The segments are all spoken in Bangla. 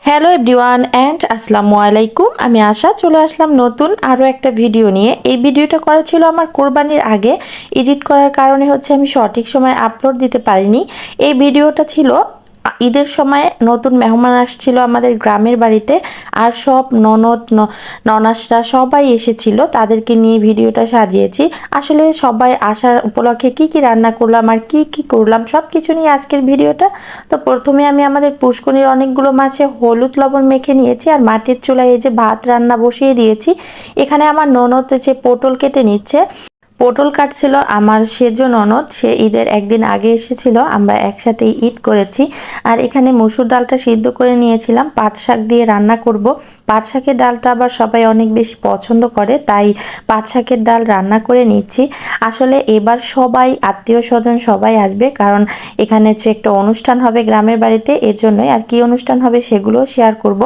হ্যালো এভরিওয়ান অ্যান্ড আসসালামু আলাইকুম। আমি আশা চলে আসলাম নতুন আরও একটা ভিডিও নিয়ে। এই ভিডিওটা করা ছিল আমার কোরবানির আগে, এডিট করার কারণে হচ্ছে আমি সঠিক সময় আপলোড দিতে পারিনি। এই ভিডিওটা ছিল ঈদের সময় নতুন মেহমান আসছিল আমাদের গ্রামের বাড়িতে, আর সব ননদ ননাসরা সবাই এসেছিল, তাদেরকে নিয়ে ভিডিওটা সাজিয়েছি। আসলে সবাই আসার উপলক্ষে কি কি রান্না করলাম আর কি কি করলাম সব কিছু নিয়ে আজকের ভিডিওটা। তো প্রথমে আমি আমাদের পুষ্করির অনেকগুলো মাছে হলুদ লবণ মেখে নিয়েছি, আর মাটির চুলায় এই যে ভাত রান্না বসিয়ে দিয়েছি। এখানে আমার ননদ যে পটল কেটে নিচ্ছে, পটল কাটছিল আমার সেজ ননদ, সে ঈদের একদিন আগে এসেছিল, আমরা একসাথে ঈদ করেছি। আর এখানে মসুর ডালটা সিদ্ধ করে নিয়েছিলাম, পাট শাক দিয়ে রান্না করব। পাট শাকের ডালটা আবার সবাই অনেক বেশি পছন্দ করে, তাই পাট শাকের ডাল রান্না করে নিচ্ছি। আসলে এবার সবাই আত্মীয় স্বজন সবাই আসবে, কারণ এখানে হচ্ছে একটা অনুষ্ঠান হবে গ্রামের বাড়িতে, এর জন্যই। আর কি অনুষ্ঠান হবে সেগুলো শেয়ার করব।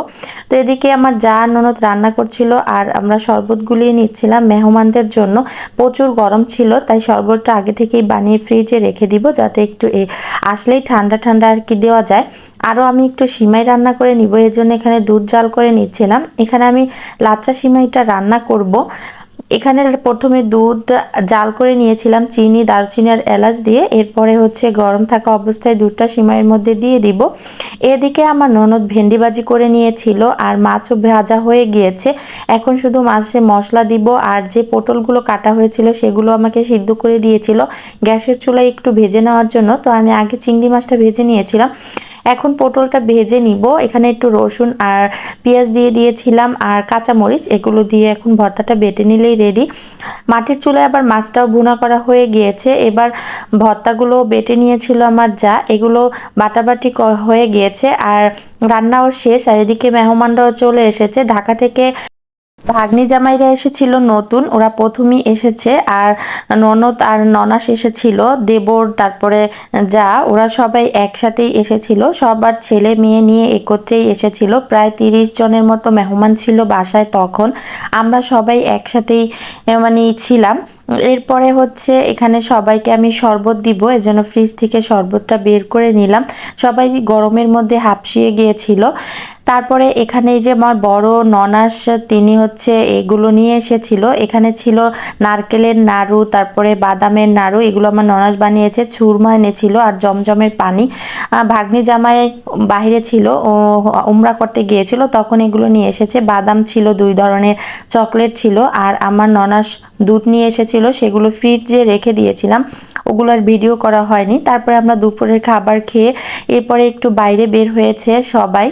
তো এদিকে আমার যা ননদ রান্না করছিল, আর আমরা শরবত গুলিয়ে নিচ্ছিলাম মেহমানদের জন্য। প্রচুর গরম ছিল, তাই শরবতটা আগে থেকেই বানিয়ে ফ্রিজে রেখে দিব, যাতে একটু আসলেই ঠান্ডা ঠান্ডা আর কি দেওয়া যায়। আরও আমি একটু সিমাই রান্না করে নিব, এর জন্য এখানে দুধ জাল করে নিচ্ছিলাম। এখানে আমি লাচ্চা সিমাইটা রান্না করব। এখানে প্রথমে দুধ জাল করে নিয়েছিলাম চিনি, দারচিনি আর এলাচ দিয়ে। এরপরে হচ্ছে গরম থাকা অবস্থায় দুধটা সিমাইয়ের মধ্যে দিয়ে দিব। এদিকে আমার ননদ ভেন্ডি ভাজি করে নিয়েছিল, আর মাছও ভাজা হয়ে গিয়েছে। এখন শুধু মাছে মশলা দিব, আর যে পটলগুলো কাটা হয়েছিল সেগুলো আমাকে সিদ্ধ করে দিয়েছিল গ্যাসের চুলায় একটু ভেজে নেওয়ার জন্য। তো আমি আগে চিংড়ি মাছটা ভেজে নিয়েছিলাম, এখন পটলটা ভেজে নিব। এখানে একটু রসুন আর পেঁয়াজ দিয়ে দিয়েছিলাম, আর কাঁচামরিচ, এগুলো দিয়ে এখন ভর্তাটা বেটে নিলেই রেডি। মাটির চুলায় আবার মাছটাও ভুনা করা হয়ে গিয়েছে। এবার ভর্তাগুলো বেটে নিয়েছিল আমার যা, এগুলো বাটাবাটি হয়ে গিয়েছে, আর রান্নাও শেষ। আর এদিকে মেহমানরাও চলে এসেছে ঢাকা থেকে। ভাগ্নি জামাইরা এসেছিল নতুন, ওরা প্রথমেই এসেছে। আর ননদ আর ননাস এসেছিল, দেবর, তারপরে যা, ওরা সবাই একসাথেই এসেছিল। সবার ছেলে মেয়ে নিয়ে একত্রেই এসেছিল। প্রায় 30 জনের মতো মেহমান ছিল বাসায় তখন। আমরা সবাই একসাথেই মানে ছিলাম। এরপরে হচ্ছে এখানে সবাইকে আমি শরবত দিব, এজন্য ফ্রিজ থেকে শরবতটা বের করে নিলাম। সবাই গরমের মধ্যে হাঁপসিয়ে গিয়েছিল। তারপরে এখানে যে আমার বড় ননাস, তিনি হচ্ছে এগুলো নিয়ে এসেছিল। এখানে ছিল নারকেলের নাড়ু, তারপরে বাদামের নাড়ু, এগুলো আমার ননাস বানিয়েছে। ছুরমা এনেছিল আর জমজমের পানি। ভাগ্নি জামাই বাহিরে ছিল, ও উমরা করতে গিয়েছিল, তখন এগুলো নিয়ে এসেছে। বাদাম ছিল 2 ধরনের, চকলেট ছিল, আর আমার ননাস দুধ নিয়ে এসেছিল, সেগুলো ফ্রিজে রেখে দিয়েছিলাম, ওগুলোর ভিডিও করা হয়নি। তারপরে আমরা দুপুরের খাবার খেয়ে এরপরে একটু বাইরে বের হয়েছে সবাই।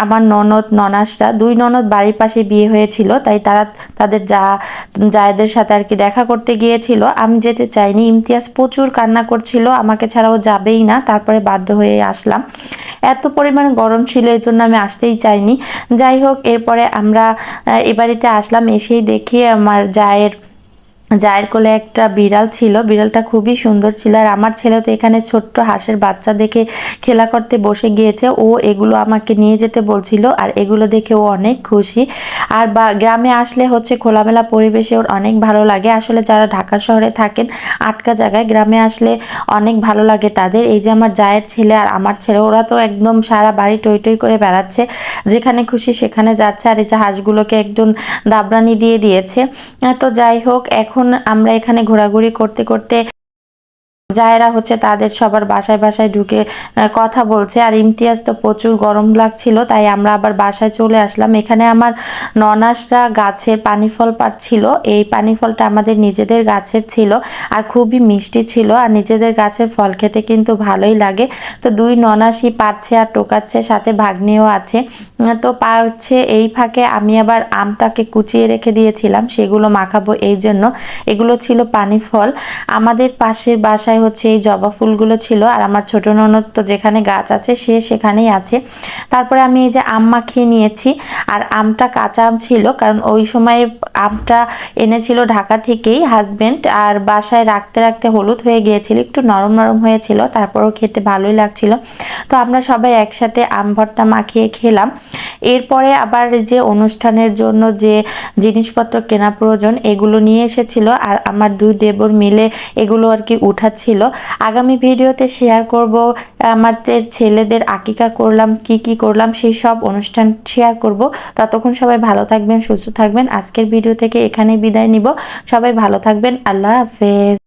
আমার ননদ ননাসরা, 2 ননদ বাড়ির পাশে বিয়ে হয়েছিল, তাই তারা তাদের জায়েদের সাথে আর কি দেখা করতে গিয়েছিল। আমি যেতে চাইনি, ইমতিয়াজ প্রচুর কান্না করছিল, আমাকে ছাড়াও যাবেই না। তারপরে বাধ্য হয়ে আসলাম, এত পরিমাণ গরম ছিল, এই জন্য আমি আসতেই চাইনি। যাই হোক, এরপরে আমরা এ বাড়িতে আসলাম। এসেই দেখি আমার জায়ের কোলে একটা বিড়াল ছিল, বিড়ালটা খুবই সুন্দর ছিল। আর আমার ছেলে তো এখানে ছোট্ট হাঁসের বাচ্চা দেখে খেলা করতে বসে গিয়েছে, ও এগুলো আমাকে নিয়ে যেতে বলছিল, আর এগুলো দেখে ও অনেক খুশি। আর গ্রামে আসলে হচ্ছে খোলামেলা পরিবেশে ওর অনেক ভালো লাগে। আসলে যারা ঢাকা শহরে থাকেন আটকা জায়গায়, গ্রামে আসলে অনেক ভালো লাগে তাদের। এই যে আমার জায়ের ছেলে আর আমার ছেলে, ওরা তো একদম সারা বাড়ি টই টই করে বেড়াচ্ছে, যেখানে খুশি সেখানে যাচ্ছে। আর এই যে হাঁসগুলোকে একদম দাবরানি দিয়ে দিয়েছে। তো যাই হোক, এখন আমরা এখানে ঘোরাঘুরি করতে করতে জায়েরা হচ্ছে তাদের সবার বাসায় বাসায় ঢুকে কথা বলছে। আর ইমতিয়াজ তো প্রচুর গরম লাগছিল, তাই আমরা আবার বাসায় চলে আসলাম। এখানে আমার ননাসরা গাছের পানি ফল পাড়ছিল, এই পানি ফলটা আমাদের নিজেদের গাছের ছিল, আর খুবই মিষ্টি ছিল। আর নিজেদের গাছের ফল খেতে কিন্তু ভালোই লাগে। তো 2 ননাসই পারছে আর টোকাচ্ছে, সাথে ভাগ্নিও আছে। তো পারছে, এই ফাঁকে আমি আবার আমটাকে কুচিয়ে রেখে দিয়েছিলাম, সেগুলো মাখাবো এই জন্য। এগুলো ছিল পানি ফল। আমাদের পাশের বাসায় হচ্ছে এই জবা ফুলগুলো ছিল, আর আমার ছোট ননদ তো যেখানে গাছ আছে সে সেখানেই আছে। তারপরে আমি এই যে আম মাখিয়ে নিয়েছি, আর আমটা কাঁচা আম ছিল, কারণ ওই সময় আমটা এনেছিল ঢাকা থেকেই হাজবেন্ড, আর বাসায় রাখতে রাখতে হলুদ হয়ে গিয়েছিল, একটু নরম নরম হয়েছিল, তারপরও খেতে ভালোই লাগছিল। তো আমরা সবাই একসাথে আম ভর্তা মাখিয়ে খেলাম। এরপরে আবার যে অনুষ্ঠানের জন্য যে জিনিসপত্র কেনা প্রয়োজন, এগুলো নিয়ে এসেছিল, আর আমার 2 দেবর মিলে এগুলো আর কি উঠাচ্ছিল। ছিল। আগামী ভিডিওতে শেয়ার করব আমাদের ছেলেদের আকিকা করলাম, কি করলাম সেই সব অনুষ্ঠান শেয়ার করব। ততক্ষণ সবাই ভালো থাকবেন, সুস্থ থাকবেন। আজকের ভিডিও থেকে এখানে বিদায় নিব। সবাই ভালো থাকবেন। আল্লাহ হাফেজ।